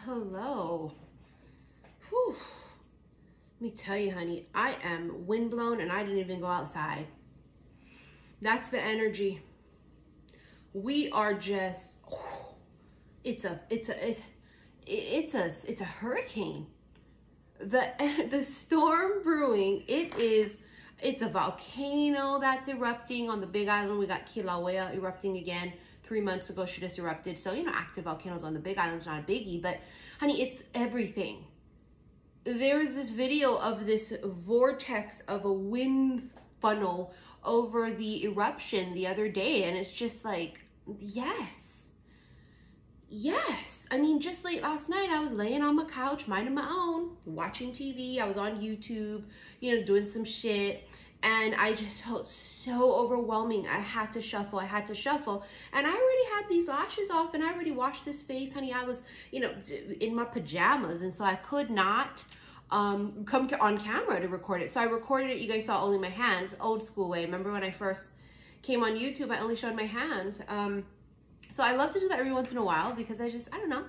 Hello. Whew. Let me tell you, honey, I am windblown and I didn't even go outside. That's the energy. We are just, it's a hurricane. The storm brewing, it's a volcano that's erupting on the Big Island. We got Kilauea erupting again. 3 months ago, she just erupted. So, active volcanoes on the Big Island is not a biggie, but honey, it's everything. There was this video of this vortex of a wind funnel over the eruption the other day, and it's just like, yes. I mean, just late last night, I was laying on my couch, minding my own, watching TV. I was on YouTube, doing some shit. And I just felt so overwhelming. I had to shuffle. And I already had these lashes off and I already washed this face, honey. I was, in my pajamas. And so I could not come on camera to record it. So I recorded it. You guys saw only my hands, old school way. Remember when I first came on YouTube, I only showed my hands. So I love to do that every once in a while because I don't know.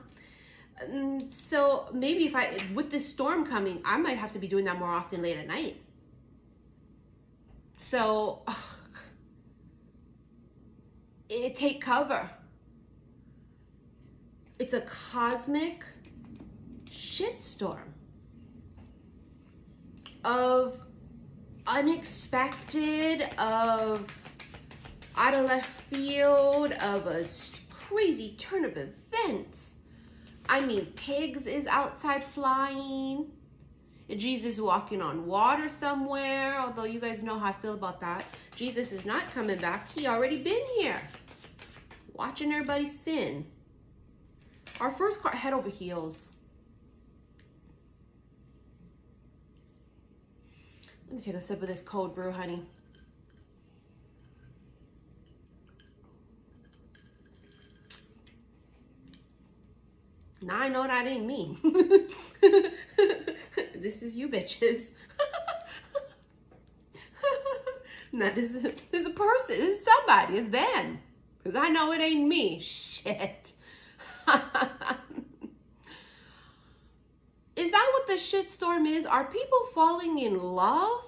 So maybe with this storm coming, I might have to be doing that more often late at night. So, take cover. It's a cosmic shitstorm of unexpected, of out of left field, of a crazy turn of events. I mean, pigs is outside flying. Jesus walking on water somewhere, although you guys know how I feel about that. Jesus is not coming back. He already been here. Watching everybody sin. Our first card, head over heels. Let me take a sip of this cold brew, honey. Now I know that ain't me. This is you bitches. Now this is a person. This is somebody. It's them. Because I know it ain't me. Shit. Is that what the shitstorm is? Are people falling in love?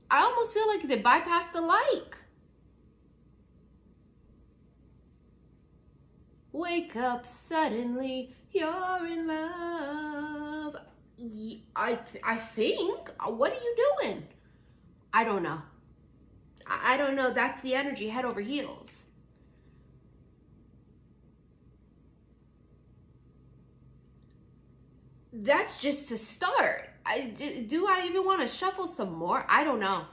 I almost feel like they bypassed the like. Wake up suddenly, you're in love. I think. What are you doing? I don't know. I don't know. That's the energy, head over heels. That's just to start. Do I even want to shuffle some more? I don't know.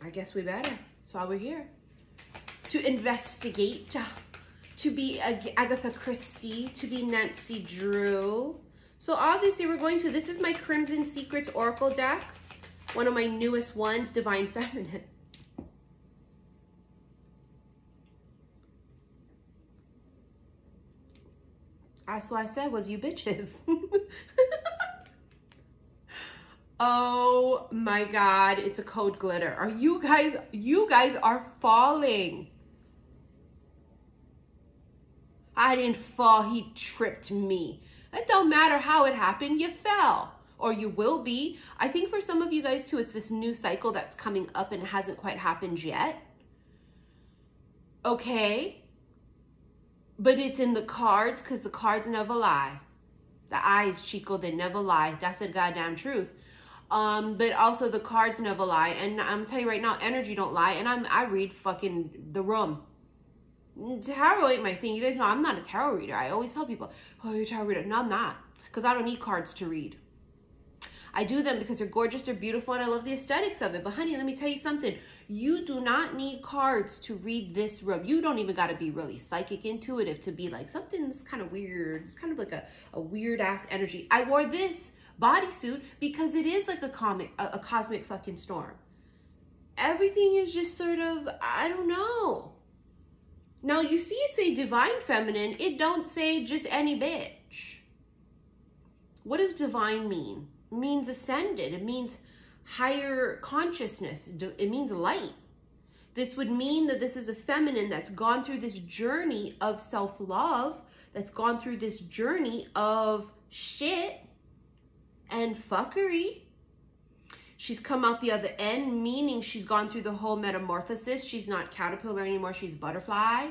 I guess we better. That's why we're here. To investigate, to be Agatha Christie, to be Nancy Drew. So obviously we're going to, this is my Crimson Secrets Oracle deck. One of my newest ones, Divine Feminine. That's why I said was you bitches. Oh my God, it's a code glitter. Are you guys are falling. I didn't fall, he tripped me. It don't matter how it happened, you fell. Or you will be. I think for some of you guys too, it's this new cycle that's coming up and hasn't quite happened yet. Okay. But it's in the cards because the cards never lie. The eyes, Chico, they never lie. That's the goddamn truth. But also the cards never lie. And I'm telling you right now, energy don't lie. And I read fucking the room. Tarot ain't my thing. You guys know I'm not a tarot reader. I always tell people, oh, you're a tarot reader. No, I'm not. Because I don't need cards to read. I do them because they're gorgeous, they're beautiful, and I love the aesthetics of it. But honey, let me tell you something. You do not need cards to read this room. You don't even got to be really psychic, intuitive to be like, something's kind of weird. It's kind of like a weird ass energy. I wore this bodysuit because it is like a cosmic fucking storm. Everything is just sort of, I don't know. Now you see it say Divine Feminine. It don't say just any bitch. What does divine mean? It means ascended. It means higher consciousness. It means light. This would mean that this is a feminine that's gone through this journey of self-love, that's gone through this journey of shit and fuckery. She's come out the other end, meaning she's gone through the whole metamorphosis. She's not caterpillar anymore, she's butterfly,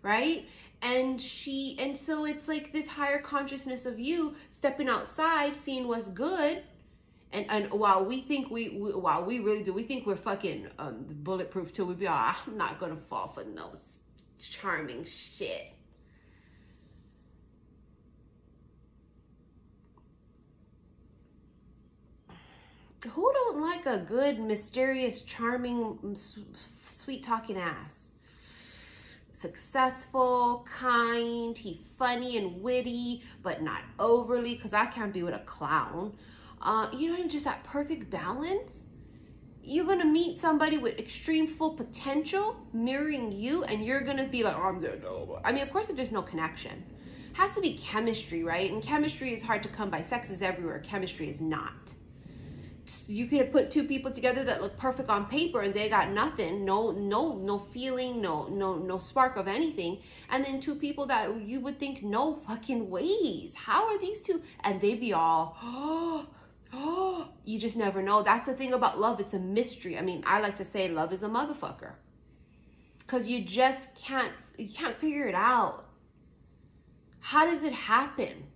right? And so it's like this higher consciousness of you stepping outside, seeing what's good. And while we think while we really do, we think we're fucking bulletproof till we be, oh, I'm not gonna fall for no charming shit. Who don't like a good, mysterious, charming, sweet talking ass? Successful, kind, he funny and witty, but not overly, because I can't be with a clown. You know, just that perfect balance. You're gonna meet somebody with extreme full potential mirroring you, and you're gonna be like, oh, I'm dead. I mean, of course, if there's no connection, it has to be chemistry, right? And chemistry is hard to come by. Sex is everywhere. Chemistry is not. You could put two people together that look perfect on paper and they got nothing, no feeling, no spark of anything, and then two people that you would think no fucking ways, how are these two, and they be all you just never know. That's the thing about love, it's a mystery. I mean, I like to say love is a motherfucker, because you just can't figure it out. How does it happen?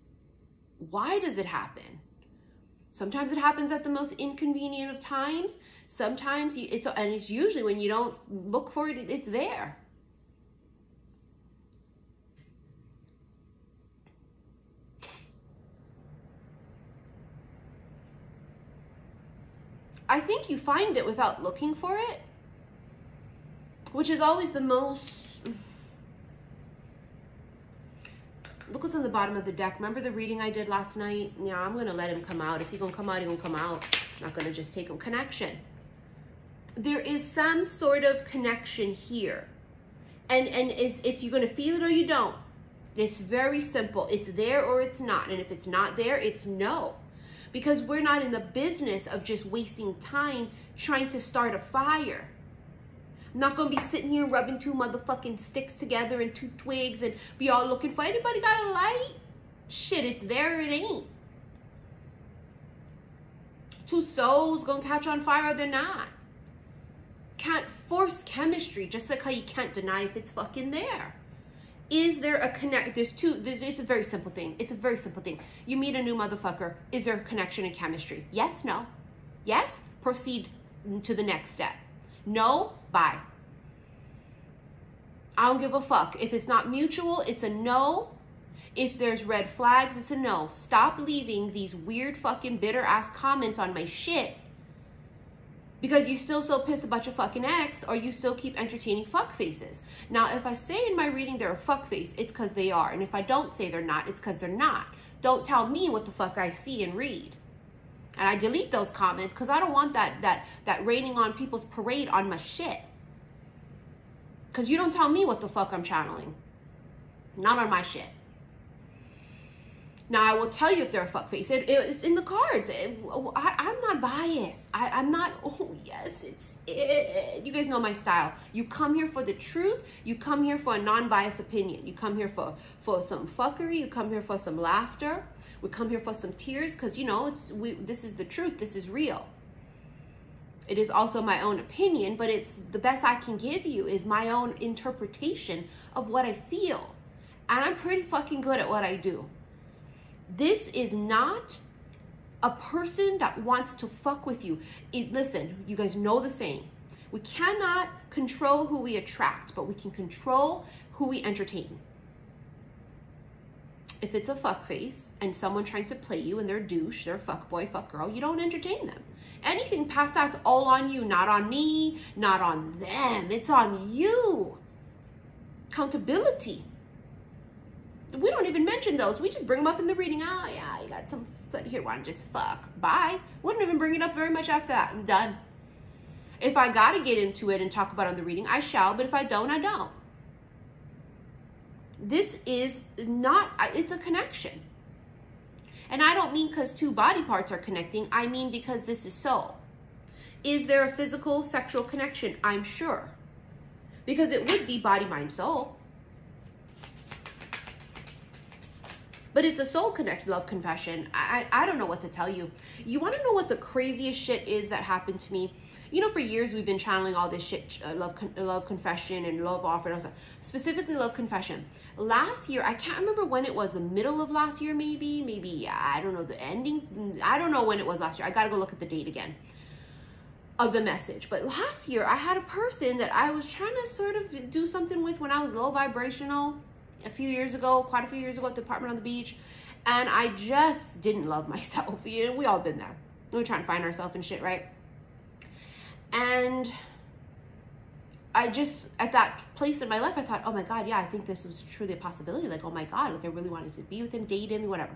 Why does it happen? Sometimes it happens at the most inconvenient of times. Sometimes it's usually when you don't look for it, it's there. I think you find it without looking for it, which is always the most... Look what's on the bottom of the deck. Remember the reading I did last night? Yeah, I'm going to let him come out. If he's going to come out, he's going to come out. I'm not going to just take him. Connection. There is some sort of connection here. And it's you're going to feel it or you don't. It's very simple. It's there or it's not. And if it's not there, it's no. Because we're not in the business of just wasting time trying to start a fire. I'm not gonna be sitting here rubbing two motherfucking sticks together and two twigs and be all looking for, anybody got a light? Shit, it's there or it ain't. Two souls gonna catch on fire or they're not. Can't force chemistry, just like how you can't deny if it's fucking there. Is there a connect? It's a very simple thing. It's a very simple thing. You meet a new motherfucker. Is there a connection in chemistry? Yes, no. Yes, proceed to the next step. No, bye. I don't give a fuck. If it's not mutual, it's a no. If there's red flags, it's a no. Stop leaving these weird fucking bitter ass comments on my shit because you still so piss a bunch of fucking ex, or you still keep entertaining fuck faces. Now, if I say in my reading they're a fuck face, it's because they are. And if I don't say they're not, it's because they're not. Don't tell me what the fuck I see and read. And I delete those comments because I don't want that raining on people's parade on my shit. Because you don't tell me what the fuck I'm channeling. Not on my shit. Now, I will tell you if they're a fuckface. It's in the cards. I'm not biased. I'm not, oh, yes, it's it. You guys know my style. You come here for the truth. You come here for a non-biased opinion. You come here for some fuckery. You come here for some laughter. We come here for some tears because, you know, this is the truth. This is real. It is also my own opinion, but it's the best I can give you is my own interpretation of what I feel. And I'm pretty fucking good at what I do. This is not a person that wants to fuck with you. Listen, you guys know the saying. We cannot control who we attract, but we can control who we entertain. If it's a fuck face and someone trying to play you and they're a douche, they're a fuck boy, fuck girl, you don't entertain them. Anything past that's all on you, not on me, not on them. It's on you. Accountability. We don't even mention those. We just bring them up in the reading. Oh, yeah, you got some foot here. Why don't you just fuck? Bye. Wouldn't even bring it up very much after that. I'm done. If I got to get into it and talk about it on the reading, I shall. But if I don't, I don't. This is not, it's a connection. And I don't mean because two body parts are connecting. I mean because this is soul. Is there a physical, sexual connection? I'm sure. because it would be body, mind, soul. But it's a soul connect love confession. I don't know what to tell you. You want to know what the craziest shit is that happened to me? You know, for years we've been channeling all this shit, love confession and love offer, and all that. Specifically love confession. Last year, I can't remember when it was, the middle of last year maybe, I don't know, the ending. I don't know when it was last year. I got to go look at the date again of the message. But last year, I had a person that I was trying to sort of do something with when I was low vibrational quite a few years ago at the apartment on the beach. And I just didn't love myself. You know, we all been there. We're trying to find ourselves and shit, right? And I just, at that place in my life, I thought, oh my God, yeah, I think this was truly a possibility. Like, oh my God, like I really wanted to be with him, date him, whatever.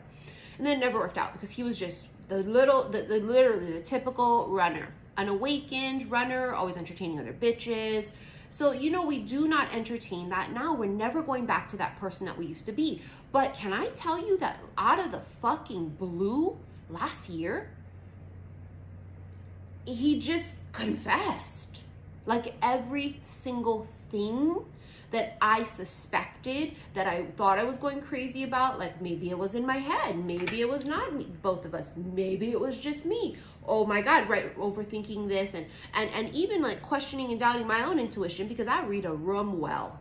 And then it never worked out because he was just literally the typical runner, an awakened runner, always entertaining other bitches. So, you know, we do not entertain that now. We're never going back to that person that we used to be. But can I tell you that out of the fucking blue last year, he just confessed like every single thing that I suspected, that I thought I was going crazy about. Like maybe it was in my head, maybe it was not me, both of us, maybe it was just me. Oh my God, right, overthinking this and even like questioning and doubting my own intuition, because I read a room well.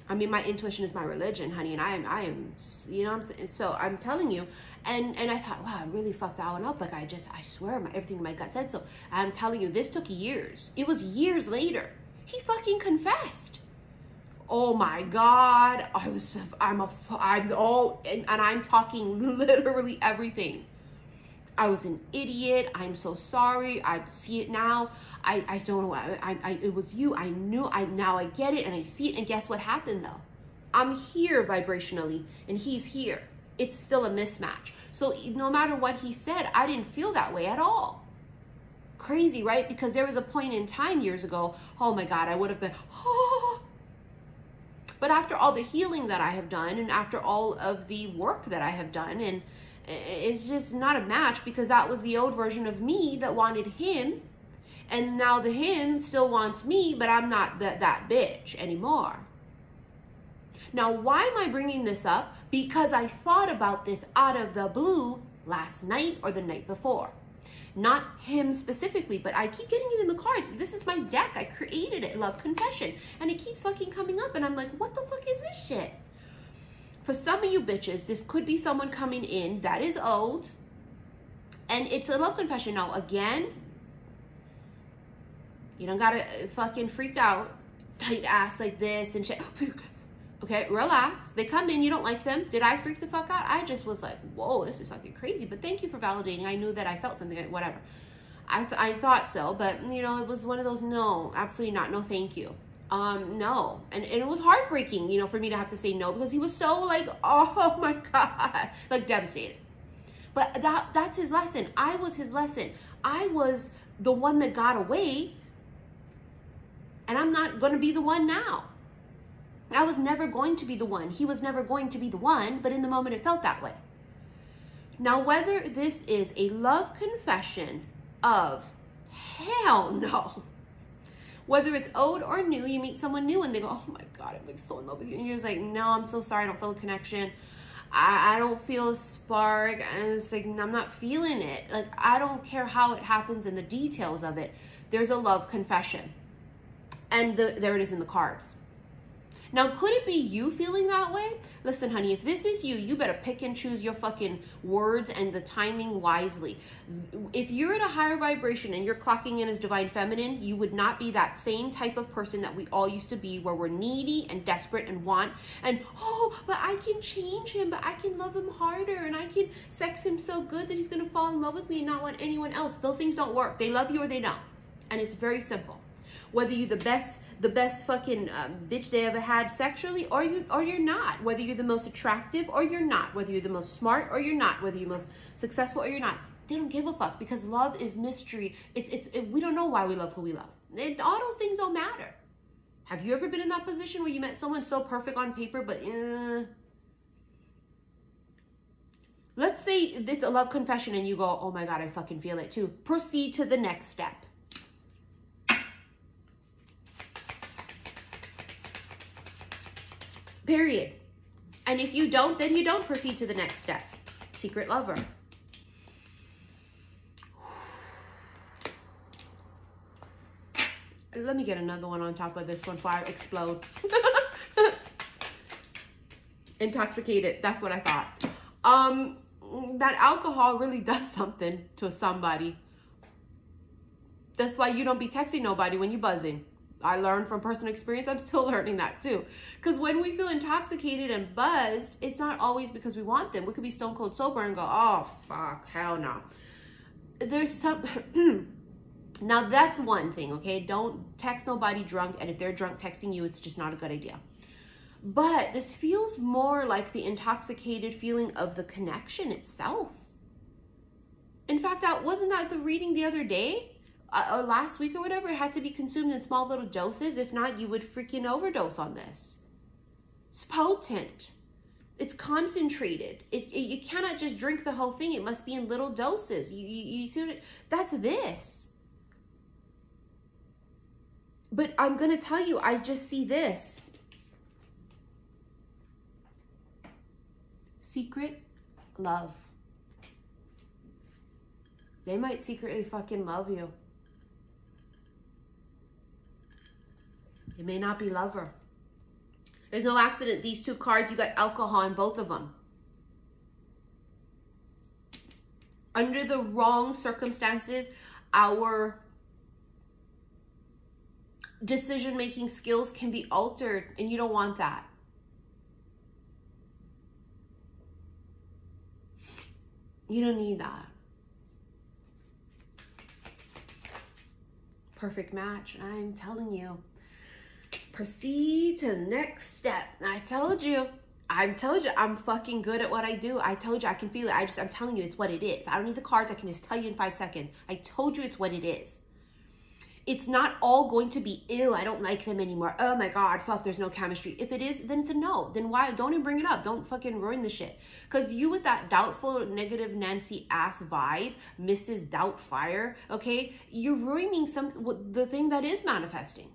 I mean, my intuition is my religion, honey, and I am, you know what I'm saying? So I'm telling you, and I thought, wow, I really fucked that one up. Like I swear, everything in my gut said so. I'm telling you, this took years. It was years later. He fucking confessed. Oh my God, I'm talking literally everything. I was an idiot. I'm so sorry. I see it now. I don't know. It was you. I knew. Now I get it and I see it. And guess what happened though? I'm here vibrationally and he's here. It's still a mismatch. So no matter what he said, I didn't feel that way at all. Crazy, right? Because there was a point in time years ago, oh my God, I would have been, oh. But after all the healing that I have done and after all of the work that I have done, and it's just not a match, because that was the old version of me that wanted him. And now the him still wants me, but I'm not that bitch anymore. Now, why am I bringing this up? Because I thought about this out of the blue last night or the night before. Not him specifically, but I keep getting it in the cards. This is my deck. I created it, Love Confession. And it keeps fucking coming up. And I'm like, what the fuck is this shit? For some of you bitches, this could be someone coming in that is old. And it's a love confession. Now, again, you don't gotta fucking freak out, tight ass like this and shit. Okay, relax. They come in, you don't like them. Did I freak the fuck out? I just was like, whoa, this is fucking crazy. But thank you for validating. I knew that I felt something, whatever. I thought so, but you know, it was one of those, no, absolutely not. No, thank you. No. And it was heartbreaking, you know, for me to have to say no, because he was so like, oh my God, like devastated. But that's his lesson. I was his lesson. I was the one that got away, and I'm not going to be the one now. I was never going to be the one. He was never going to be the one, but in the moment it felt that way. Now, whether this is a love confession of hell no, whether it's old or new, you meet someone new and they go, oh my God, I'm like so in love with you. And you're just like, no, I'm so sorry. I don't feel a connection. I don't feel a spark. And it's like, I'm not feeling it. Like, I don't care how it happens and the details of it. There's a love confession. And there it is in the cards. Now, could it be you feeling that way? Listen, honey, if this is you, you better pick and choose your fucking words and the timing wisely. If you're at a higher vibration and you're clocking in as divine feminine, you would not be that same type of person that we all used to be, where we're needy and desperate and want, and, oh, but I can change him, but I can love him harder, and I can sex him so good that he's going to fall in love with me and not want anyone else. Those things don't work. They love you or they don't. And it's very simple. Whether you're the best fucking bitch they ever had sexually, or you're not. Whether you're the most attractive or you're not. Whether you're the most smart or you're not. Whether you're most successful or you're not. They don't give a fuck, because love is mystery. We don't know why we love who we love. All those things don't matter. Have you ever been in that position where you met someone so perfect on paper, but let's say it's a love confession and you go, oh my God, I fucking feel it too. Proceed to the next step. Period. And if you don't, then you don't proceed to the next step. Secret lover. Let me get another one on top of this one before I explode. Intoxicated. That's what I thought. That alcohol really does something to somebody. That's why you don't be texting nobody when you're buzzing. I learned from personal experience. I'm still learning that too. Because when we feel intoxicated and buzzed, it's not always because we want them. We could be stone cold sober and go, oh, fuck, hell no. There's some... Now, that's one thing, okay? Don't text nobody drunk, and if they're drunk texting you, it's just not a good idea. But this feels more like the intoxicated feeling of the connection itself. In fact, wasn't that the reading the other day? Last week or whatever, it had to be consumed in small little doses. If not, you would freaking overdose on this. It's potent. It's concentrated. You cannot just drink the whole thing. It must be in little doses. You see what that's this. But I'm going to tell you, I just see this. Secret love. They might secretly fucking love you. It may not be lover. There's no accident. These two cards, you got alcohol in both of them. Under the wrong circumstances, our decision-making skills can be altered, and you don't want that. You don't need that. Perfect match. I'm telling you. Proceed to the next step. I told you. I'm fucking good at what I do. I told you I can feel it. I'm telling you it's what it is. I don't need the cards. I can just tell you in 5 seconds. I told you it's what it is. It's not all going to be, ew, I don't like them anymore. Oh my God, fuck, there's no chemistry. If it is, then it's a no. Then why? Don't even bring it up. Don't fucking ruin the shit. Because you with that doubtful, negative Nancy ass vibe, Mrs. Doubtfire, okay? You're ruining the thing that is manifesting.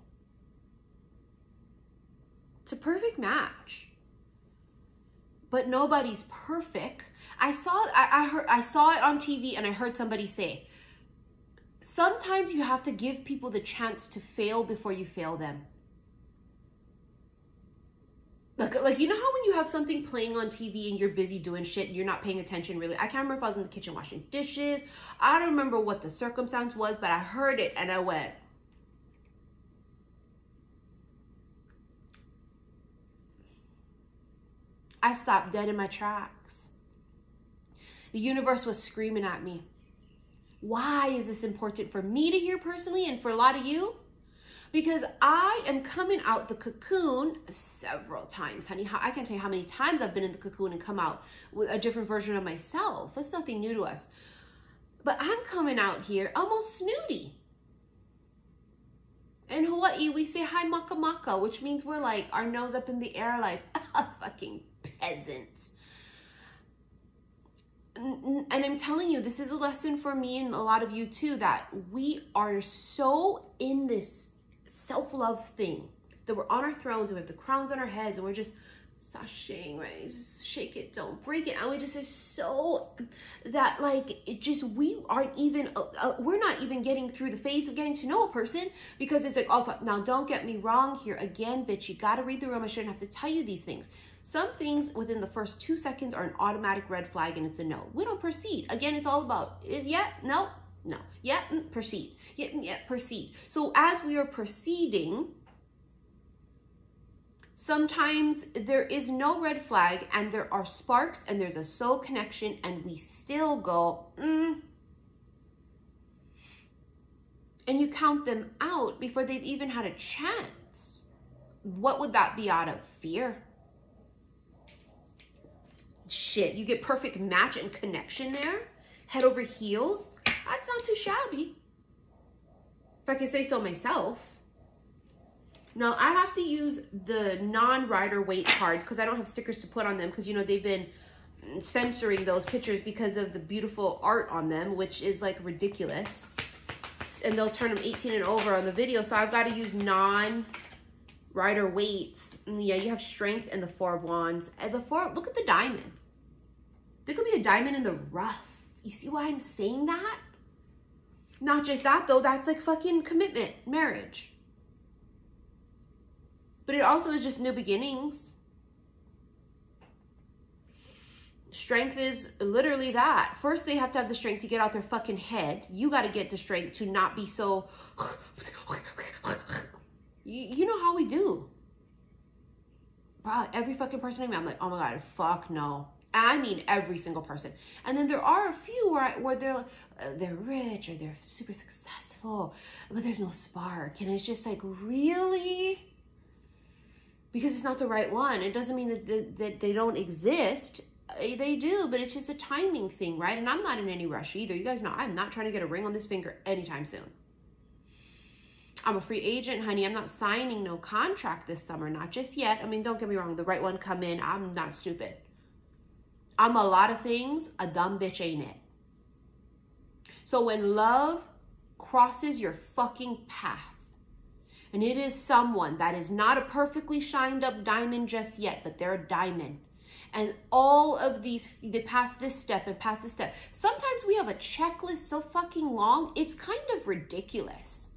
It's a perfect match. But nobody's perfect. I saw it on TV and I heard somebody say, sometimes you have to give people the chance to fail before you fail them. Like, you know how when you have something playing on TV and you're busy doing shit and you're not paying attention really? I can't remember if I was in the kitchen washing dishes. I don't remember what the circumstance was, but I heard it and I went. I stopped dead in my tracks. The universe was screaming at me. Why is this important for me to hear personally and for a lot of you? Because I am coming out the cocoon several times, honey. I can't tell you how many times I've been in the cocoon and come out with a different version of myself. That's nothing new to us. But I'm coming out here almost snooty. In Hawaii, we say hi maka maka, which means we're like, our nose up in the air like, fucking peasants. And I'm telling you, this is a lesson for me and a lot of you too, that we are so in this self-love thing that we're on our thrones and we have the crowns on our heads and we're just sashaying, right? Just shake it, don't break it. And we just are so that like, it just, we aren't even, we're not even getting through the phase of getting to know a person because it's like, oh, fuck. Now don't get me wrong here. Again, bitch, you got to read the room. I shouldn't have to tell you these things. Some things within the first 2 seconds are an automatic red flag and it's a no. We don't proceed. Again, it's all about, yeah, no, no, yeah, proceed. Yeah, proceed. So as we are proceeding, sometimes there is no red flag and there are sparks and there's a soul connection and we still go, And you count them out before they've even had a chance. What would that be out of? Fear? Shit, you get perfect match and connection there? Head over heels? That's not too shabby. If I can say so myself. Now, I have to use the non-rider weight cards because I don't have stickers to put on them because, you know, they've been censoring those pictures because of the beautiful art on them, which is, like, ridiculous. And they'll turn them 18 and over on the video, so I've got to use non-rider Rider Waits. Yeah, you have Strength and the Four of Wands. And the Four, look at the diamond. There could be a diamond in the rough. You see why I'm saying that? Not just that, though. That's like fucking commitment, marriage. But it also is just new beginnings. Strength is literally that. First, they have to have the strength to get out their fucking head. You got to get the strength to not be so... You know how we do. Bro, every fucking person I meet, I'm like, oh my God, fuck no. I mean every single person. And then there are a few where they're rich or they're super successful, but there's no spark. And it's just like, really? Because it's not the right one. It doesn't mean that they don't exist. They do, but it's just a timing thing, right? And I'm not in any rush either. You guys know I'm not trying to get a ring on this finger anytime soon. I'm a free agent, honey. I'm not signing no contract this summer. Not just yet. I mean, don't get me wrong. The right one come in. I'm not stupid. I'm a lot of things. A dumb bitch ain't it. So when love crosses your fucking path, and it is someone that is not a perfectly shined up diamond just yet, but they're a diamond. And all of these, they pass this step and pass this step. Sometimes we have a checklist so fucking long, it's kind of ridiculous.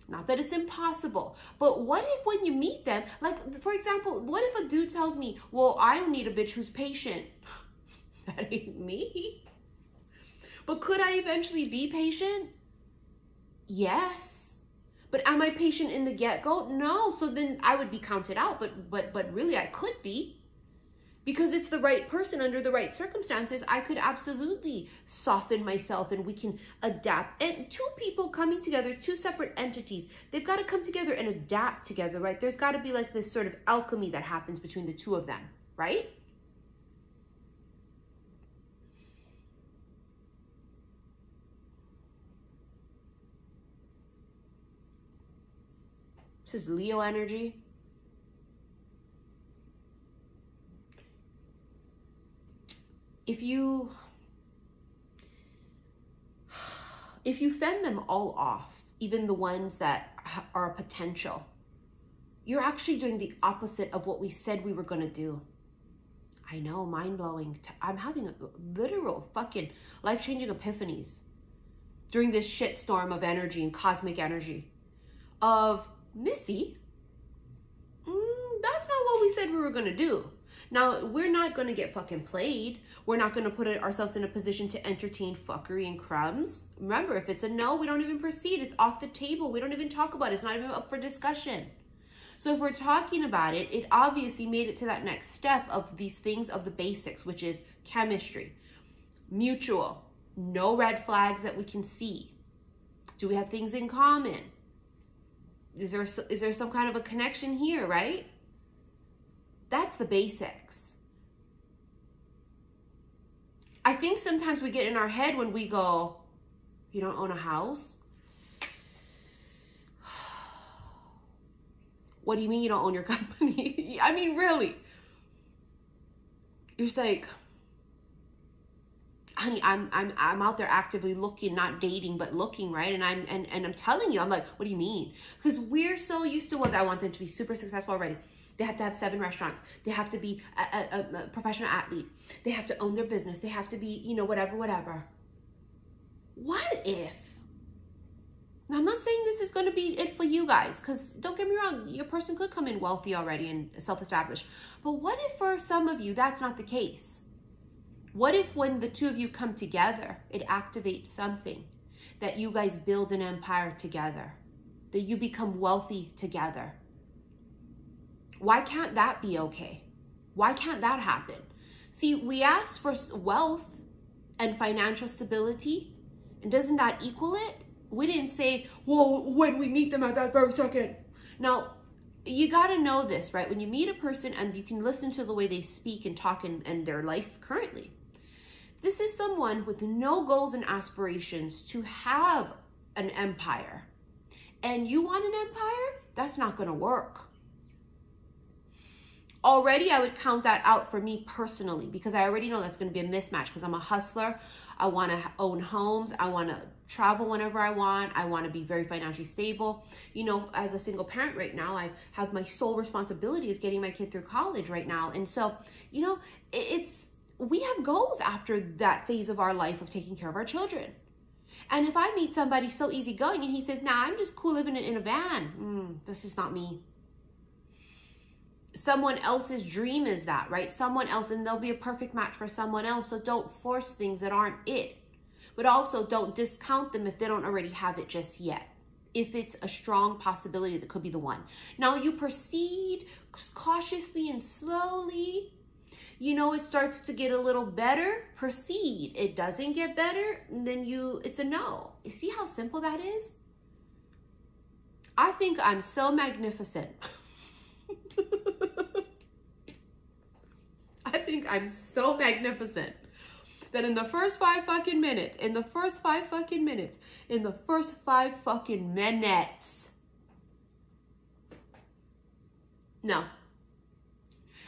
Not that it's impossible, but what if when you meet them, like for example, what if a dude tells me, well, I need a bitch who's patient? That ain't me. But could I eventually be patient? Yes. But am I patient in the get-go? No. So then I would be counted out, but really I could be. Because it's the right person under the right circumstances, I could absolutely soften myself and we can adapt. And two people coming together, two separate entities, they've got to come together and adapt together, right? There's got to be like this sort of alchemy that happens between the two of them, right? This is Leo energy. If you fend them all off, even the ones that are potential, you're actually doing the opposite of what we said we were going to do. I know, mind-blowing. I'm having a literal fucking life-changing epiphanies during this shitstorm of energy and cosmic energy of, Missy, that's not what we said we were going to do. Now, we're not going to get fucking played. We're not going to put ourselves in a position to entertain fuckery and crumbs. Remember, if it's a no, we don't even proceed. It's off the table. We don't even talk about it. It's not even up for discussion. So if we're talking about it, it obviously made it to that next step of these things of the basics, which is chemistry, mutual, no red flags that we can see. Do we have things in common? Is there some kind of a connection here, right? That's the basics. I think sometimes we get in our head when we go, you don't own a house? What do you mean you don't own your company? I mean, really. You're just like, honey, I'm out there actively looking, not dating, but looking, right? And I'm telling you, I'm like, what do you mean? Because we're so used to what I want them to be super successful already. They have to have 7 restaurants. They have to be a professional athlete. They have to own their business. They have to be, you know, whatever. What if? Now, I'm not saying this is going to be it for you guys, because don't get me wrong, your person could come in wealthy already and self-established. But what if for some of you, that's not the case? What if when the two of you come together, it activates something, that you guys build an empire together, that you become wealthy together? Why can't that be okay? Why can't that happen? See, we asked for wealth and financial stability, and doesn't that equal it? We didn't say, well, when we meet them at that very second. Now, you got to know this, right? When you meet a person and you can listen to the way they speak and talk in their life currently, this is someone with no goals and aspirations to have an empire. And you want an empire? That's not going to work. Already, I would count that out for me personally, because I already know that's going to be a mismatch, because I'm a hustler. I want to own homes. I want to travel whenever I want to be very financially stable. You know, as a single parent right now, I have my sole responsibility is getting my kid through college right now. And so, you know, we have goals after that phase of our life of taking care of our children. And if I meet somebody so easygoing and he says, nah, I'm just cool living in a van, this is not me. Someone else's dream is that, right? Someone else, and they'll be a perfect match for someone else. So don't force things that aren't it. But also don't discount them if they don't already have it just yet. If it's a strong possibility that could be the one. Now you proceed cautiously and slowly. You know, it starts to get a little better, proceed. It doesn't get better, then it's a no. You see how simple that is? I think I'm so magnificent. I think I'm so magnificent that in the first 5 fucking minutes, no.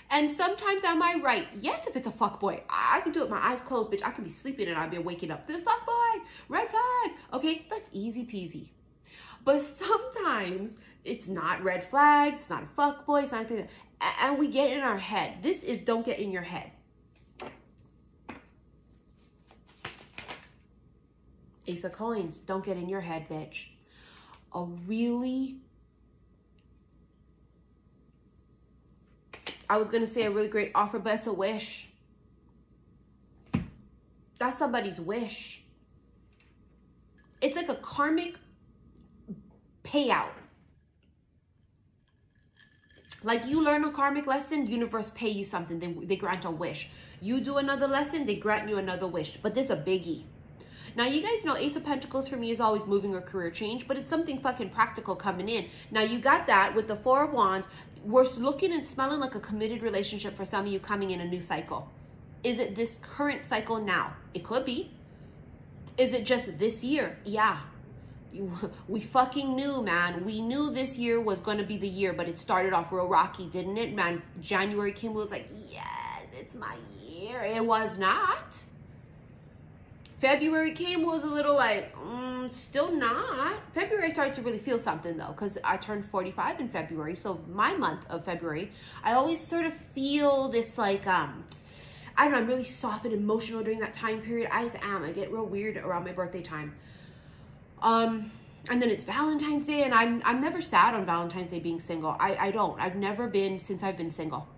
And sometimes am I right? Yes, if it's a fuckboy. I can do it, my eyes closed, bitch. I can be sleeping and I'll be waking up. This fuckboy, red flag. Okay, that's easy peasy. But sometimes it's not red flags, it's not a fuckboy, it's not anything like that. And we get in our head. This is don't get in your head. Ace of coins, don't get in your head, bitch. I was going to say a really great offer, but it's a wish. That's somebody's wish. It's like a karmic payout. Like you learn a karmic lesson, universe pay you something. They grant a wish. You do another lesson, they grant you another wish. But this is a biggie. Now, you guys know Ace of Pentacles for me is always moving or career change, but it's something fucking practical coming in. Now, you got that with the Four of Wands. We're looking and smelling like a committed relationship for some of you coming in a new cycle. Is it this current cycle now? It could be. Is it just this year? Yeah. We fucking knew, man. We knew this year was going to be the year, but it started off real rocky, didn't it, man? January came, we was like, yes, it's my year. It was not. February came, was a little like, still not. February started to really feel something though, because I turned 45 in February. So my month of February, I always sort of feel this like, I don't know, I'm really soft and emotional during that time period. I just am. I get real weird around my birthday time. And then it's Valentine's Day, and I'm never sad on Valentine's Day being single. I don't. I've never been since I've been single.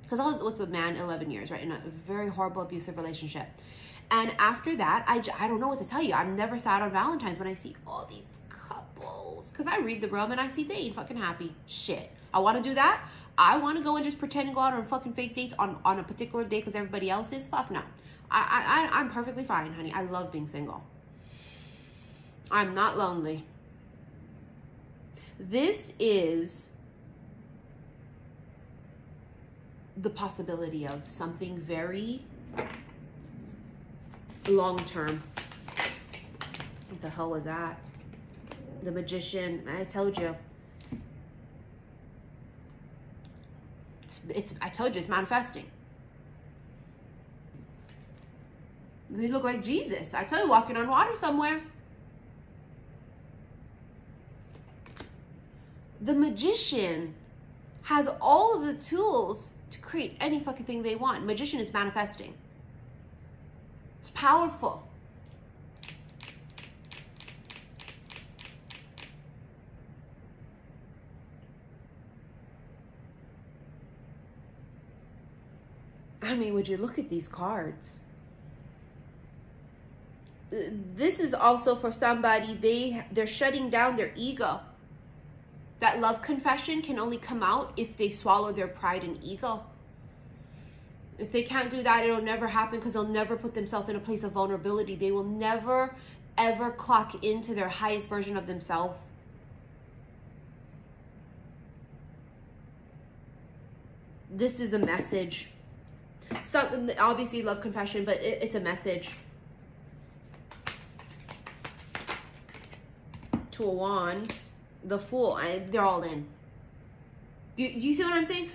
Because I was with a man 11 years, right, in a very horrible, abusive relationship. And after that, I don't know what to tell you. I'm never sad on Valentine's when I see all these couples. Because I read the room and I see they ain't fucking happy. Shit. I want to do that. I want to go and just pretend to go out on fucking fake dates on a particular day because everybody else is. Fuck no. I'm perfectly fine, honey. I love being single. I'm not lonely. This is the possibility of something very long-term. What the hell was that? The Magician. I told you. I told you it's manifesting. They look like Jesus. I told you, walking on water somewhere. The Magician has all of the tools to create any fucking thing they want. Magician is manifesting. It's powerful. I mean, would you look at these cards? This is also for somebody, they're shutting down their ego. That love confession can only come out if they swallow their pride and ego. If they can't do that, it'll never happen because they'll never put themselves in a place of vulnerability. They will never, ever clock into their highest version of themselves. This is a message. Obviously, love confession, but it's a message. Two of Wands, the Fool, they're all in. Do you see what I'm saying?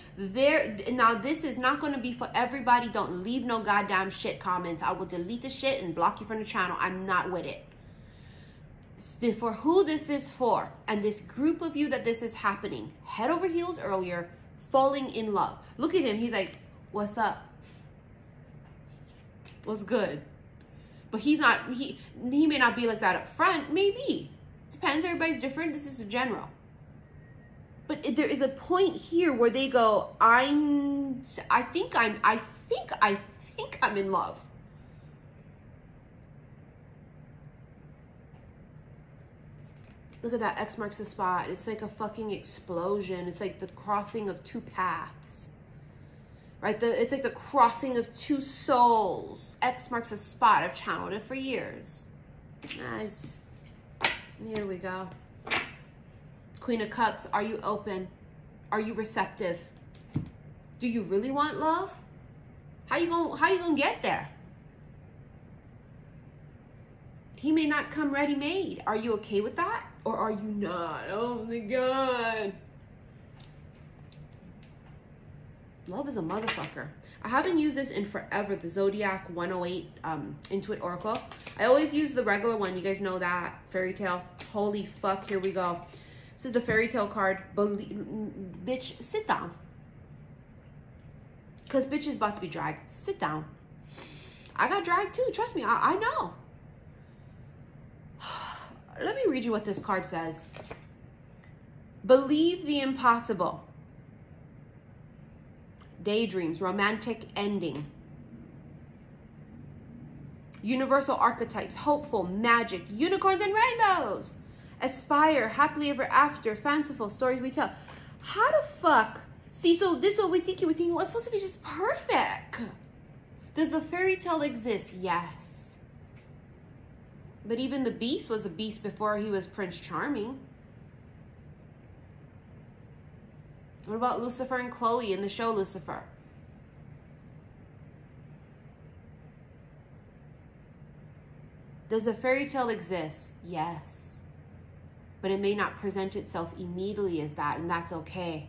Now, this is not going to be for everybody. Don't leave no goddamn shit comments. I will delete the shit and block you from the channel. I'm not with it. for who this is for, and this group of you that this is happening, head over heels earlier, falling in love. Look at him. He's like, what's up? What's good? But he's not, he may not be like that up front. Maybe. Depends. Everybody's different. This is a general. But there is a point here where they go, I think I'm in love. Look at that, X marks the spot. It's like a fucking explosion. It's like the crossing of two paths. Right? It's like the crossing of two souls. X marks the spot. I've channeled it for years. Nice. Here we go. Queen of Cups, are you open? Are you receptive? Do you really want love? How you gonna get there? He may not come ready-made. Are you okay with that? Or are you not? Oh my God. Love is a motherfucker. I haven't used this in forever, the Zodiac 108 Intuit Oracle. I always use the regular one. You guys know that. Fairy tale. Holy fuck, here we go. This is the fairy tale card. Bitch, sit down. Because bitch is about to be dragged. Sit down. I got dragged too. Trust me, I know. Let me read you what this card says. Believe the impossible. Daydreams, romantic ending. Universal archetypes, hopeful, magic, unicorns and rainbows. Aspire, happily ever after, fanciful stories we tell. How the fuck? See, so this is what we think. We're thinking, well, it's supposed to be just perfect. Does the fairy tale exist? Yes. But even the beast was a beast before he was Prince Charming. What about Lucifer and Chloe in the show Lucifer? Does a fairy tale exist? Yes. But it may not present itself immediately as that, and that's okay.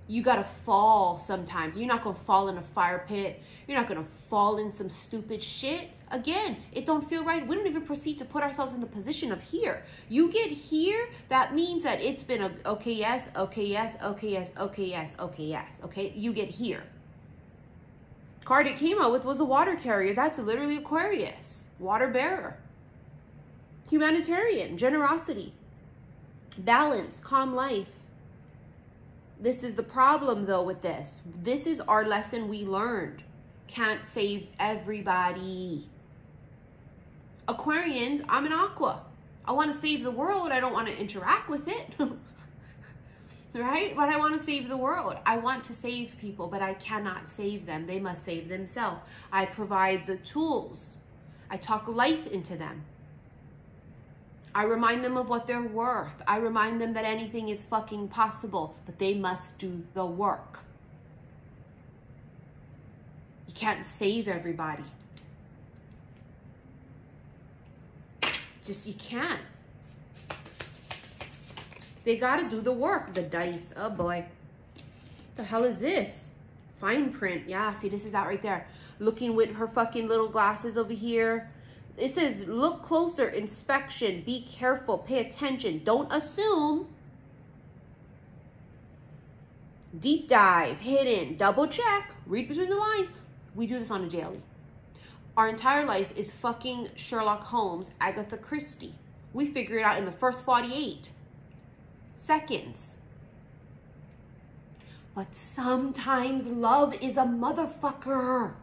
You gotta fall sometimes. You're not gonna fall in a fire pit. You're not gonna fall in some stupid shit. Again, it don't feel right. We don't even proceed to put ourselves in the position of here. You get here, that means that it's been a okay, yes, okay, yes, okay, yes, okay, yes, okay, yes, okay? You get here. Card it came out with was a water carrier. That's literally Aquarius. Water bearer. Humanitarian, generosity, balance, calm life. This is the problem though with this. This is our lesson we learned. Can't save everybody. Aquarians, I'm an aqua. I want to save the world. I don't want to interact with it. Right? But I want to save the world. I want to save people, but I cannot save them. They must save themselves. I provide the tools. I talk life into them. I remind them of what they're worth. I remind them that anything is fucking possible, but they must do the work. You can't save everybody. Just, you can't. They gotta do the work. The dice, oh boy. What the hell is this? Fine print, yeah, see, this is that right there. Looking with her fucking little glasses over here. It says, look closer, inspection, be careful, pay attention, don't assume. Deep dive, hidden, double check, read between the lines. We do this on a daily. Our entire life is fucking Sherlock Holmes, Agatha Christie. We figure it out in the first 48 seconds. But sometimes love is a motherfucker.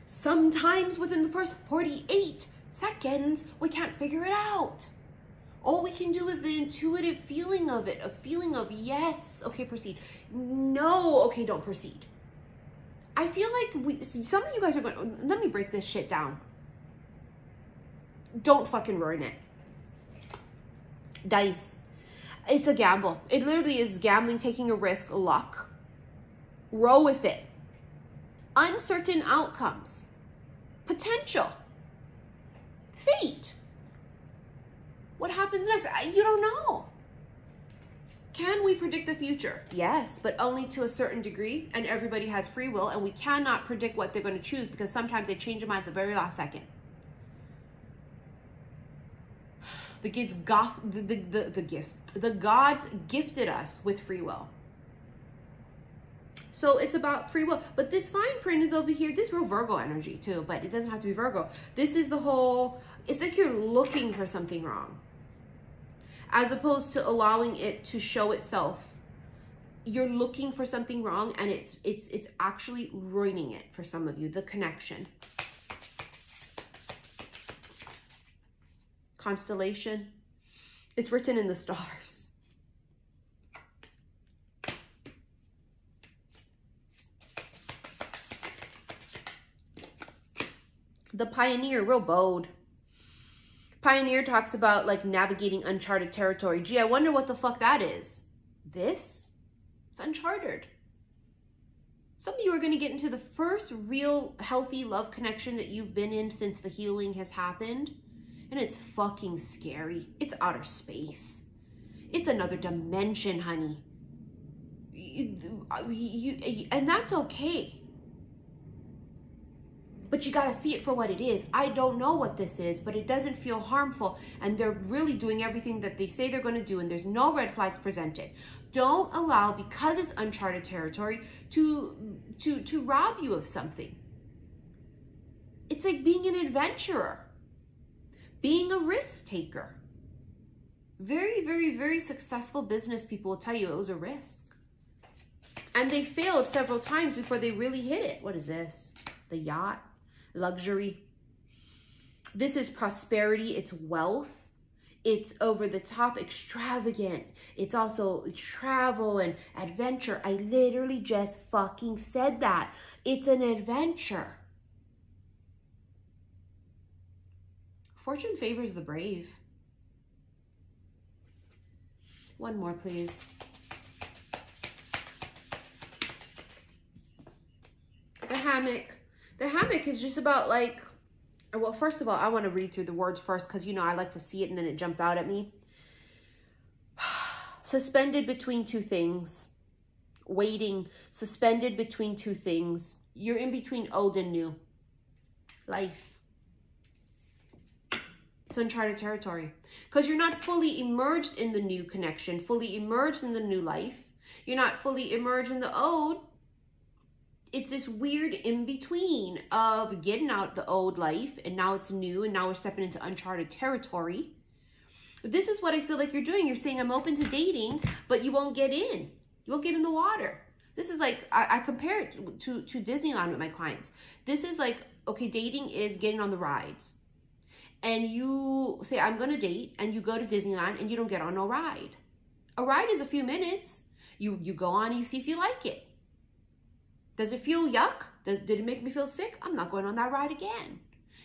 Sometimes within the first 48 seconds, we can't figure it out. All we can do is the intuitive feeling of it, a feeling of yes, okay, proceed. No, okay, don't proceed. I feel like some of you guys are going, let me break this shit down. Don't fucking ruin it. Dice. It's a gamble. It literally is gambling, taking a risk, luck. Roll with it. Uncertain outcomes. Potential. Fate. What happens next? You don't know. Can we predict the future? Yes, but only to a certain degree, and everybody has free will, and we cannot predict what they're going to choose because sometimes they change their mind at the very last second. The gods gifted us with free will. So it's about free will. But this fine print is over here. This is real Virgo energy too, but it doesn't have to be Virgo. This is the whole, it's like you're looking for something wrong, as opposed to allowing it to show itself. You're looking for something wrong, and it's actually ruining it for some of you, the connection. Constellation. It's written in the stars. The Pioneer, real bold. Pioneer talks about like navigating uncharted territory. Gee, I wonder what the fuck that is. This? It's Uncharted. Some of you are going to get into the first real healthy love connection that you've been in since the healing has happened. And it's fucking scary. It's outer space. It's another dimension, honey. And that's okay. But you got to see it for what it is. I don't know what this is, but it doesn't feel harmful. And they're really doing everything that they say they're going to do. And there's no red flags presented. Don't allow, because it's uncharted territory, to rob you of something. It's like being an adventurer. Being a risk taker. Very, very, very successful business people will tell you it was a risk. And they failed several times before they really hit it. What is this? The yacht. Luxury. This is prosperity. It's wealth. It's over the top, extravagant. It's also travel and adventure. I literally just fucking said that. It's an adventure. Fortune favors the brave. One more, please. The hammock. The hammock is just about like, well, first of all, I want to read through the words first because, you know, I like to see it and then it jumps out at me. Suspended between two things. Waiting. Suspended between two things. You're in between old and new. Life. It's uncharted territory. Because you're not fully immersed in the new connection, fully immersed in the new life. You're not fully immersed in the old. It's this weird in-between of getting out the old life and now it's new and now we're stepping into uncharted territory. This is what I feel like you're doing. You're saying I'm open to dating, but you won't get in. You won't get in the water. This is like, I compare it to Disneyland with my clients. This is like, okay, dating is getting on the rides. And you say, I'm going to date, and you go to Disneyland and you don't get on no ride. A ride is a few minutes. You go on and you see if you like it. Does it feel yuck? Did it make me feel sick? I'm not going on that ride again.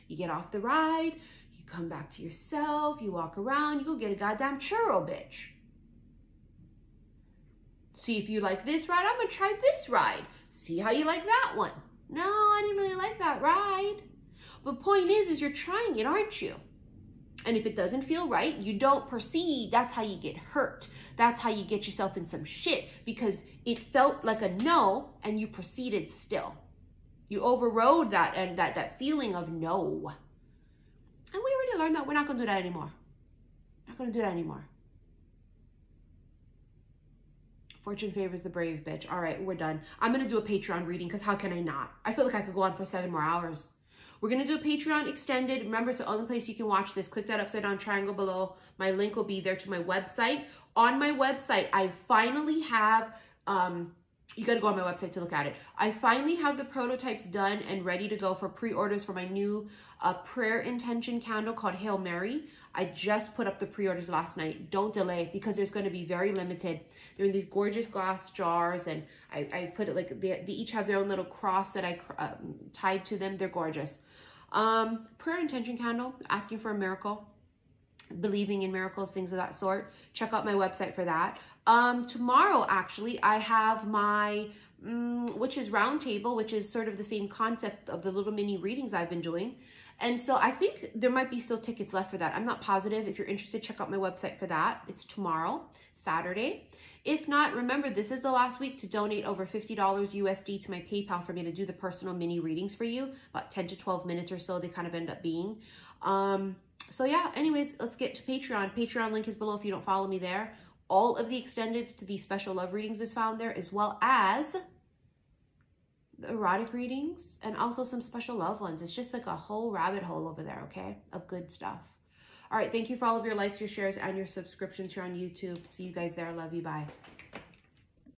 You get off the ride, you come back to yourself, you walk around, you go get a goddamn churro, bitch. See if you like this ride, I'm gonna try this ride. See how you like that one. No, I didn't really like that ride. But point is you're trying it, aren't you? And if it doesn't feel right, you don't proceed. That's how you get hurt. That's how you get yourself in some shit because it felt like a no and you proceeded still. You overrode that and that feeling of no. And we already learned that we're not going to do that anymore. Not going to do that anymore. Fortune favors the brave, bitch. All right, we're done. I'm going to do a Patreon reading because how can I not? I feel like I could go on for 7 more hours. We're going to do a Patreon extended. Remember, it's the only place you can watch this. Click that upside down triangle below. My link will be there to my website. On my website, I finally have, you got to go on my website to look at it. I finally have the prototypes done and ready to go for pre-orders for my new prayer intention candle called Hail Mary. I just put up the pre-orders last night. Don't delay because there's going to be very limited. They're in these gorgeous glass jars and I put it like, they each have their own little cross that I tied to them. They're gorgeous. Prayer intention candle, asking for a miracle, believing in miracles, things of that sort. Check out my website for that. Tomorrow, actually, I have my witches roundtable, which is sort of the same concept of the little mini readings I've been doing. And so I think there might be still tickets left for that. I'm not positive. If you're interested, check out my website for that. It's tomorrow, Saturday. If not, remember, this is the last week to donate over $50 USD to my PayPal for me to do the personal mini readings for you. About 10 to 12 minutes or so, they kind of end up being. So yeah, anyways, let's get to Patreon. Patreon link is below if you don't follow me there. All of the extendeds to these special love readings is found there, as well as the erotic readings and also some special love ones. It's just like a whole rabbit hole over there, okay, of good stuff. All right, thank you for all of your likes, your shares, and your subscriptions here on YouTube. See you guys there. Love you. Bye.